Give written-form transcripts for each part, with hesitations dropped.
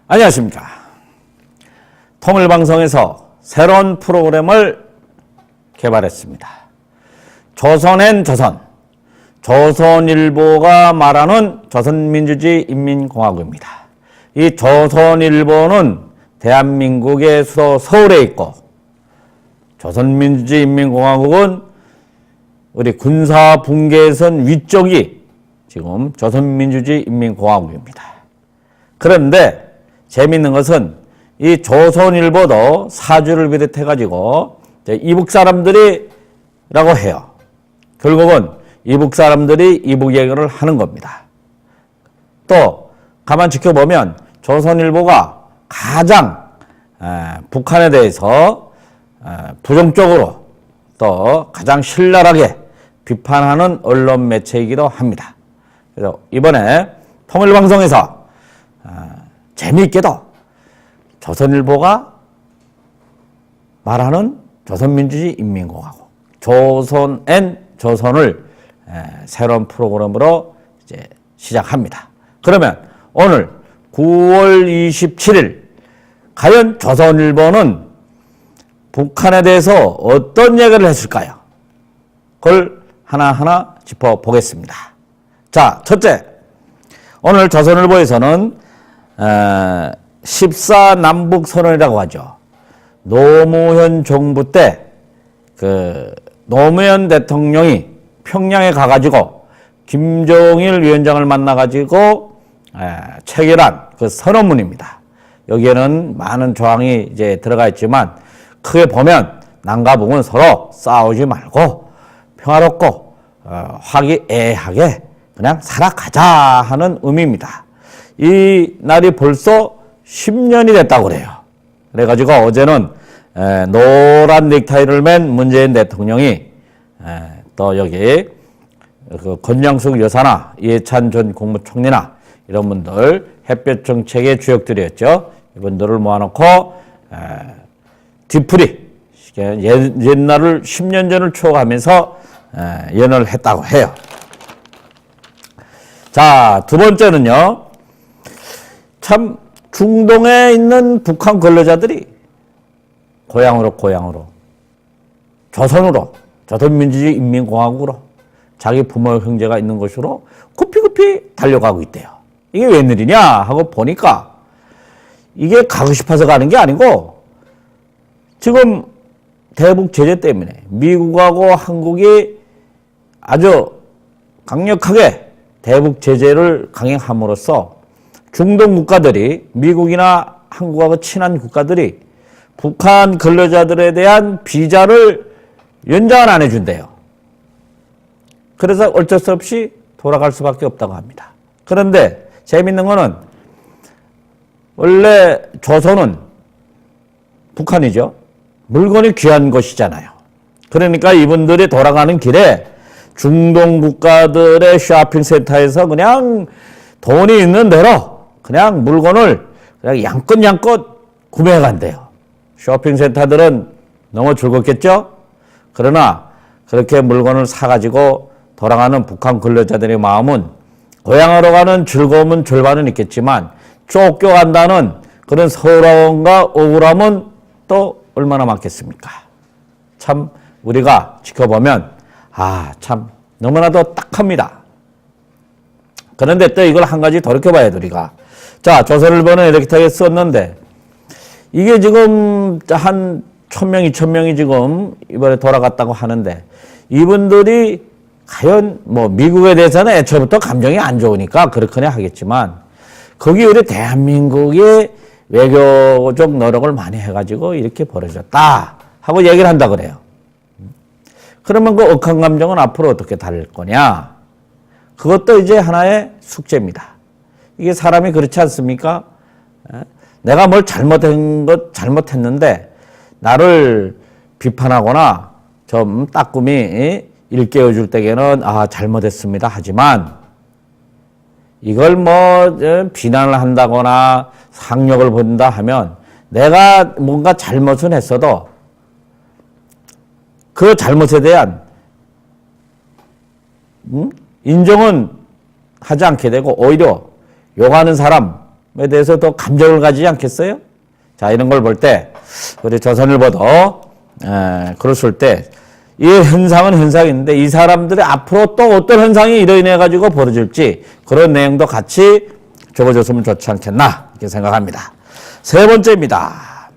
안녕하십니까. 통일방송에서 새로운 프로그램을 개발했습니다. 조선엔 조선, 조선일보가 말하는 조선민주주의 인민공화국입니다. 이 조선일보는 대한민국의 수도 서울에 있고, 조선민주주의 인민공화국은 우리 군사분계선 위쪽이 지금 조선민주주의 인민공화국입니다. 그런데 재미있는 것은 이 조선일보도 사주를 비롯해가지고 이북 사람들이라고 해요. 결국은 이북 사람들이 이북 얘기를 하는 겁니다. 또 가만 지켜보면 조선일보가 가장 북한에 대해서 부정적으로 또 가장 신랄하게 비판하는 언론 매체이기도 합니다. 그래서 이번에 통일방송에서 재미있게도 조선일보가 말하는 조선민주주의 인민공화국, 조선엔 조선을 새로운 프로그램으로 이제 시작합니다. 그러면 오늘 9월 27일 과연 조선일보는 북한에 대해서 어떤 얘기를 했을까요? 그걸 하나하나 짚어보겠습니다. 자, 첫째, 오늘 조선일보에서는 14남북선언이라고 하죠. 노무현 정부 때 노무현 대통령이 평양에 가가지고 김정일 위원장을 만나가지고 체결한 그 선언문입니다. 여기에는 많은 조항이 이제 들어가 있지만 크게 보면 남과 북은 서로 싸우지 말고 평화롭고 화기애애하게 그냥 살아가자 하는 의미입니다. 이 날이 벌써 10년이 됐다고 그래요. 그래가지고 어제는 노란 넥타이를 맨 문재인 대통령이 또 여기 그 권양숙 여사나 이해찬 전 국무총리나 이런 분들 햇볕 정책의 주역들이었죠. 이분들을 모아놓고 뒤풀이 옛날을 10년 전을 추억하면서 연을 했다고 해요. 자, 두 번째는요. 참 중동에 있는 북한 근로자들이 고향으로 조선으로 조선민주주의 인민공화국으로 자기 부모 형제가 있는 곳으로 급히 달려가고 있대요. 이게 웬일이냐 하고 보니까 이게 가고 싶어서 가는 게 아니고 지금 대북 제재 때문에 미국하고 한국이 아주 강력하게 대북 제재를 강행함으로써 중동 국가들이 미국이나 한국하고 친한 국가들이 북한 근로자들에 대한 비자를 연장을 안 해준대요. 그래서 어쩔 수 없이 돌아갈 수밖에 없다고 합니다. 그런데 재밌는 거는 원래 조선은 북한이죠. 물건이 귀한 것이잖아요. 그러니까 이분들이 돌아가는 길에 중동 국가들의 쇼핑센터에서 그냥 돈이 있는 대로 그냥 물건을 그냥 양껏 구매해 간대요. 쇼핑센터들은 너무 즐겁겠죠? 그러나 그렇게 물건을 사가지고 돌아가는 북한 근로자들의 마음은 고향으로 가는 즐거움은 절반은 있겠지만 쫓겨간다는 그런 서러움과 억울함은 또 얼마나 많겠습니까? 참 우리가 지켜보면 참 너무나도 딱합니다. 그런데 또 이걸 한 가지 돌이켜봐야 돼, 우리가. 자, 조선일보는 이렇게 썼는데, 이게 지금 한 1000명, 2000명이 지금 이번에 돌아갔다고 하는데, 이분들이 과연 미국에 대해서는 애초부터 감정이 안 좋으니까 그렇거나 하겠지만, 거기 우리 대한민국의 외교적 노력을 많이 해가지고 이렇게 벌어졌다 하고 얘기를 한다 그래요. 그러면 그 억한 감정은 앞으로 어떻게 다룰 거냐? 그것도 이제 하나의 숙제입니다. 이게 사람이 그렇지 않습니까? 내가 뭘 잘못했는데 나를 비판하거나 좀 따끔히 일깨워 줄 때에는 잘못했습니다. 하지만 이걸 비난을 한다거나 상력을 본다 하면 내가 뭔가 잘못은 했어도 그 잘못에 대한 인정은 하지 않게 되고 오히려 욕하는 사람 대해서 더 감정을 가지지 않겠어요? 자, 이런 걸 볼 때 우리 조선일보도 그랬을 때 이 현상은 현상인데 이 사람들이 앞으로 또 어떤 현상이 이로 인해 가지고 벌어질지 그런 내용도 같이 적어줬으면 좋지 않겠나 이렇게 생각합니다. 세 번째입니다.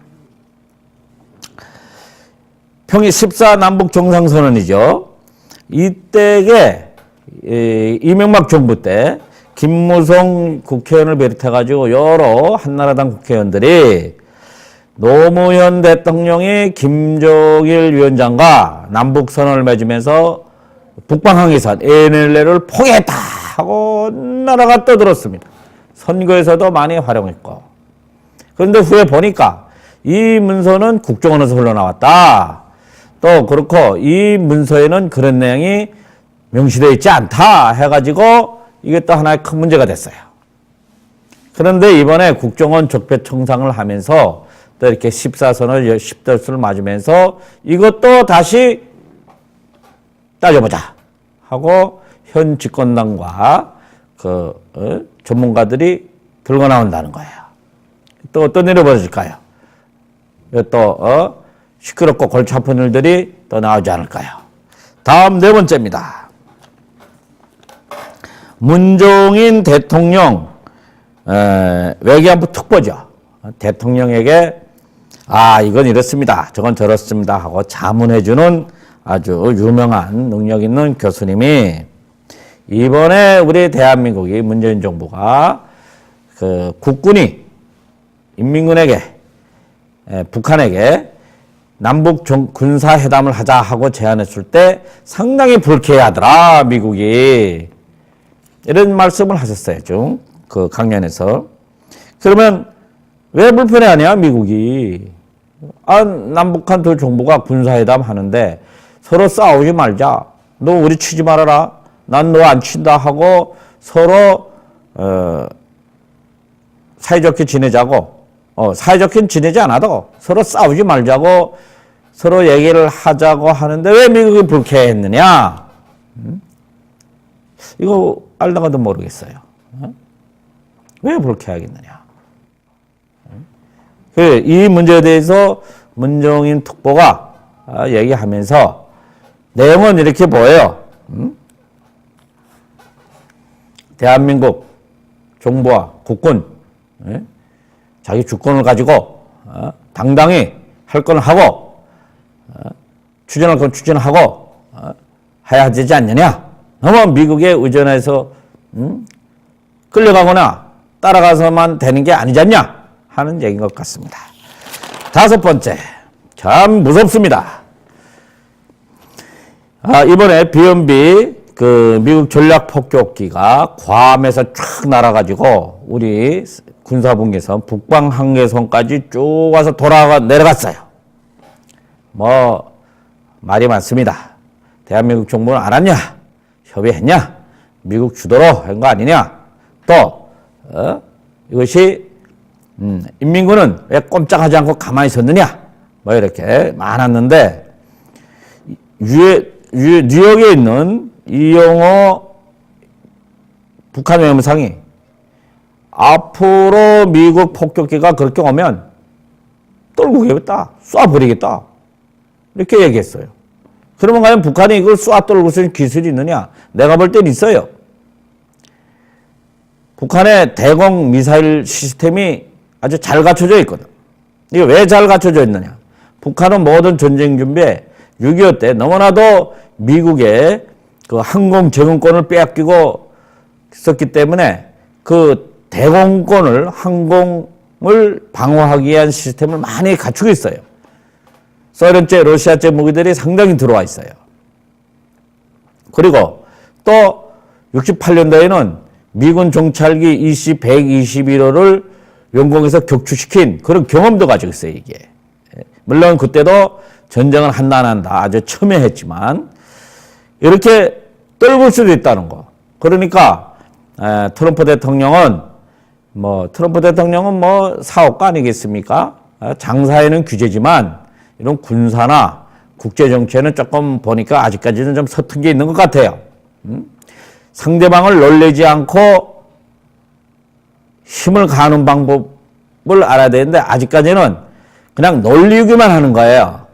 평일 14 남북 정상선언이죠. 이때에 이명박 정부 때 김무성 국회의원을 비롯해가지고 여러 한나라당 국회의원들이 노무현 대통령이 김정일 위원장과 남북선언을 맺으면서 북방항해선 NLL을 포기했다 하고 나라가 떠들었습니다. 선거에서도 많이 활용했고. 그런데 후에 보니까 이 문서는 국정원에서 흘러나왔다. 또 그렇고 이 문서에는 그런 내용이 명시되어 있지 않다 해가지고 이게 또 하나의 큰 문제가 됐어요. 그런데 이번에 국정원 적폐청산을 하면서 또 이렇게 14선을 10덜수를 맞으면서 이것도 다시 따져보자 하고 현 집권당과 전문가들이 들고 나온다는 거예요. 또 어떤 일이 벌어질까요? 또 시끄럽고 골치 아픈 일들이 또 나오지 않을까요? 다음 네 번째입니다. 문종인 대통령 외교안보 특보죠. 대통령에게 이건 이렇습니다. 저건 저렇습니다 하고 자문해주는 아주 유명한 능력 있는 교수님이 이번에 우리 대한민국이 문재인 정부가 국군이 인민군에게 북한에게 남북 군사회담을 하자 하고 제안했을 때 상당히 불쾌하더라 미국이 이런 말씀을 하셨어요. 그 강연에서. 그러면 왜 불편해하냐 미국이. 남북한 두 정부가 군사회담 하는데 서로 싸우지 말자. 너 우리 치지 말아라. 난 너 안 친다 하고 서로 사이좋게 지내자고. 사이좋게 지내지 않아도 서로 싸우지 말자고 서로 얘기를 하자고 하는데 왜 미국이 불쾌했느냐. 이거 알다가도 모르겠어요. 왜 불쾌하겠느냐. 이 문제에 대해서 문종인 특보가 얘기하면서 내용은 이렇게 보여요. 대한민국 정부와 국군 자기 주권을 가지고 당당히 할 건 하고 추진할 건 추진하고 해야 되지 않느냐. 너무 미국에 의존해서 끌려가거나 따라가서만 되는 게 아니지 않냐 하는 얘기인 것 같습니다. 다섯 번째, 참 무섭습니다. 이번에 비연비 미국 전략폭격기가 괌에서 쫙 날아가지고 우리 군사분계선 북방항해선까지 쭉 와서 내려갔어요. 말이 많습니다. 대한민국 정부는 안 왔냐? 협의했냐? 미국 주도로 한 거 아니냐? 또 이것이 인민군은 왜 꼼짝하지 않고 가만히 있었느냐? 이렇게 많았는데 뉴욕에 있는 이영호 북한 외무상이 앞으로 미국 폭격기가 그렇게 오면 떨고 가겠다, 쏴버리겠다 이렇게 얘기했어요. 그러면 과연 북한이 이걸 쏴 떨고 쓸 기술이 있느냐? 내가 볼 땐 있어요. 북한의 대공 미사일 시스템이 아주 잘 갖춰져 있거든. 이게 왜 잘 갖춰져 있느냐? 북한은 모든 전쟁 준비에 6.25 때 너무나도 미국의 그 항공 제공권을 빼앗기고 있었기 때문에 그 대공권을 항공을 방어하기 위한 시스템을 많이 갖추고 있어요. 소련제, 러시아제 무기들이 상당히 들어와 있어요. 그리고 또 68년도에는 미군 정찰기 EC-121호를 영공에서 격추시킨 그런 경험도 가지고 있어요, 이게. 물론 그때도 전쟁은 한다 안 한다 아주 첨예했지만 이렇게 떨굴 수도 있다는 거. 그러니까 트럼프 대통령은 사업가 아니겠습니까? 장사에는 규제지만 이런 군사나 국제 정치에는 조금 보니까 아직까지는 좀 서툰 게 있는 것 같아요. 상대방을 놀리지 않고 힘을 가하는 방법을 알아야 되는데 아직까지는 그냥 놀리기만 하는 거예요.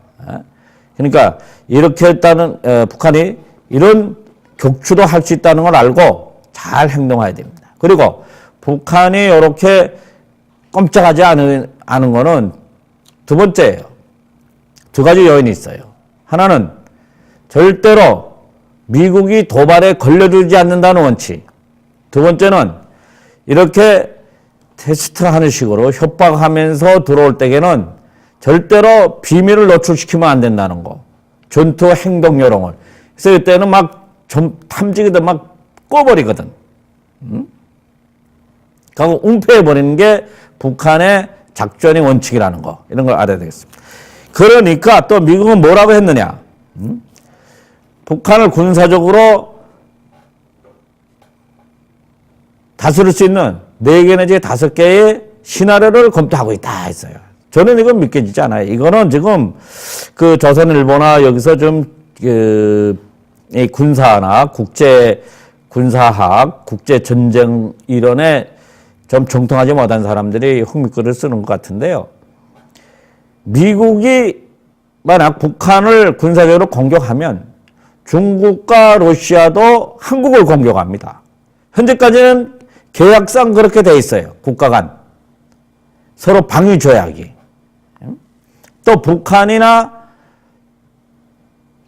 그러니까 이렇게 했다는 북한이 이런 격추도 할 수 있다는 걸 알고 잘 행동해야 됩니다. 그리고 북한이 이렇게 꼼짝하지 않은 거는 두 번째예요. 두 가지 요인이 있어요. 하나는 절대로 미국이 도발에 걸려들지 않는다는 원칙. 두 번째는 이렇게 테스트하는 식으로 협박하면서 들어올 때에는 절대로 비밀을 노출시키면 안 된다는 거. 전투 행동 요령을. 그래서 이때는 막 탐지기들 막 꺼버리거든. 그리고 은폐해버리는 게 북한의 작전의 원칙이라는 거. 이런 걸 알아야 되겠습니다. 그러니까 또 미국은 뭐라고 했느냐. 북한을 군사적으로 다스릴 수 있는 4개 내지 5개의 시나리오를 검토하고 있다 했어요. 저는 이건 믿겨지지 않아요. 이거는 지금 그 조선일보나 여기서 좀 이 군사나 국제 군사학, 국제 전쟁 이론에 좀 정통하지 못한 사람들이 흥미글을 쓰는 것 같은데요. 미국이 만약 북한을 군사적으로 공격하면 중국과 러시아도 한국을 공격합니다. 현재까지는 계약상 그렇게 돼 있어요. 국가 간. 서로 방위 조약이. 또 북한이나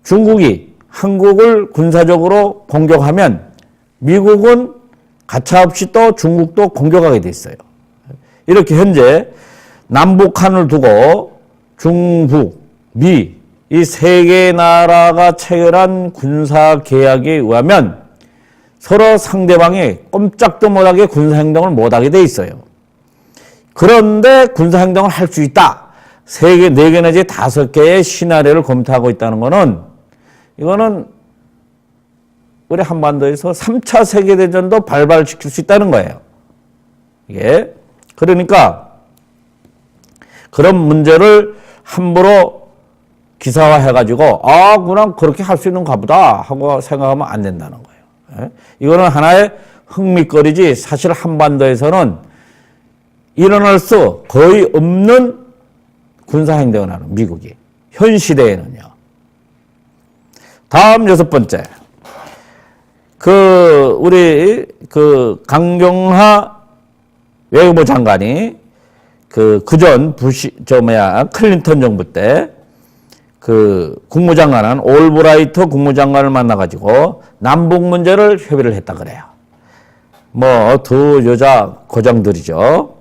중국이 한국을 군사적으로 공격하면 미국은 가차없이 또 중국도 공격하게 돼 있어요. 이렇게 현재 남북한을 두고 중북, 미, 이 세 개 나라가 체결한 군사 계약에 의하면 서로 상대방이 꼼짝도 못하게 군사행동을 못하게 돼 있어요. 그런데 군사행동을 할 수 있다. 3개, 4개 내지 5개의 시나리오를 검토하고 있다는 거는 이거는 우리 한반도에서 3차 세계대전도 발발시킬 수 있다는 거예요. 이게. 그러니까 그런 문제를 함부로 기사화해가지고 그냥 그렇게 할 수 있는가 보다 하고 생각하면 안 된다는 거예요. 이거는 하나의 흥미거리지 사실 한반도에서는 일어날 수 거의 없는 군사행동을 하는 미국이. 현 시대에는요. 다음 6번째. 우리 강경하 외교부 장관이 그전 클린턴 정부 때 국무장관은 올브라이트 국무장관을 만나가지고 남북 문제를 협의를 했다 그래요. 두 여자 거장들이죠.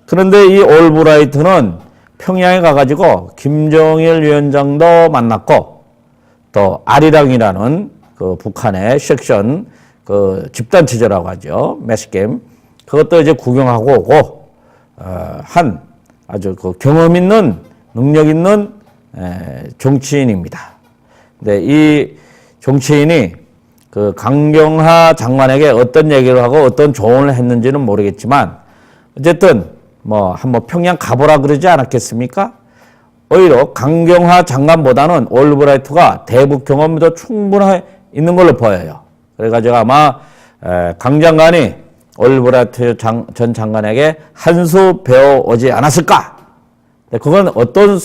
그런데 이 올브라이트는 평양에 가가지고 김정일 위원장도 만났고 또 아리랑이라는 북한의 섹션 집단 체제라고 하죠. 매스게임. 그것도 이제 구경하고 오고 한 아주 경험 있는 능력 있는 정치인입니다. 근데 이 정치인이 강경하 장관에게 어떤 얘기를 하고 어떤 조언을 했는지는 모르겠지만 어쨌든 한번 평양 가보라 그러지 않았겠습니까? 오히려 강경하 장관보다는 올브라이트가 대북 경험이 더 충분해 있는 걸로 보여요. 그래가지고 아마 강 장관이 올브라이트 전 장관에게 한 수 배워오지 않았을까? 그건 어떤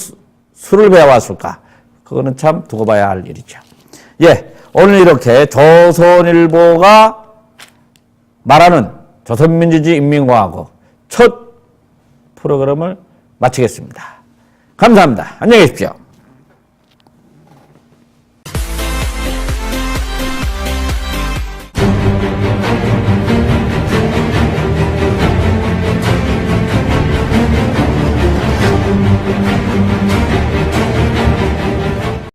수를 배워왔을까? 그거는 참 두고 봐야 할 일이죠. 예, 오늘 이렇게 조선일보가 말하는 조선민주주의 인민공화국 첫 프로그램을 마치겠습니다. 감사합니다. 안녕히 계십시오.